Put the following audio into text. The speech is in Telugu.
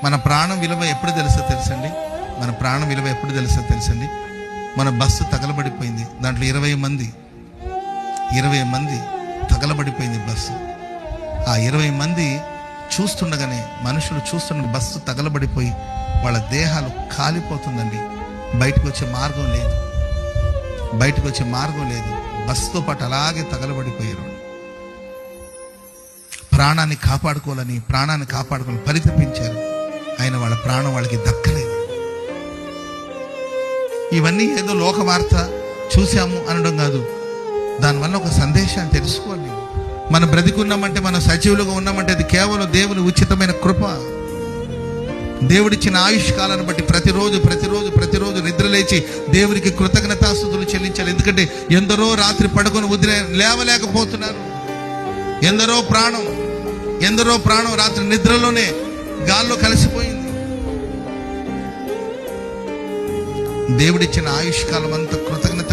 మన ప్రాణం విలువ ఎప్పుడు తెలుసండి? మన ప్రాణం విలువ ఎప్పుడు తెలుసండి? మన బస్సు తగలబడిపోయింది, దాంట్లో 20 మంది తగలబడిపోయింది బస్సు. ఆ 20 మంది చూస్తుండగానే, మనుషులు చూస్తుండగా బస్సు తగలబడిపోయి వాళ్ళ దేహాలు కాలిపోతుందండి. బయటకు వచ్చే మార్గం లేదు. బస్సుతో పాటు అలాగే తగలబడిపోయారు. ప్రాణాన్ని కాపాడుకోవాలని పరితపించారు. ఆయన వాళ్ళ ప్రాణం వాళ్ళకి దక్కలేదు. ఇవన్నీ ఏదో లోక వార్త చూసాము అనడం కాదు, దానివల్ల ఒక సందేశాన్ని తెలుసుకోవాలి. మనం బ్రతికున్నామంటే, మనం సజీవులుగా ఉన్నామంటే అది కేవలం దేవుని ఉచితమైన కృప. దేవుడిచ్చిన ఆయుష్ కాలాన్ని బట్టి ప్రతిరోజు నిద్రలేచి దేవునికి కృతజ్ఞతాస్తుతులు చెల్లించాలి. ఎందుకంటే ఎందరో రాత్రి పడుకొని లేవలేకపోతున్నారు. ఎందరో ప్రాణం రాత్రి నిద్రలోనే గాల్లో కలిసిపోయింది. దేవుడిచ్చిన ఆయుష్ కాలం అంతా కృతజ్ఞత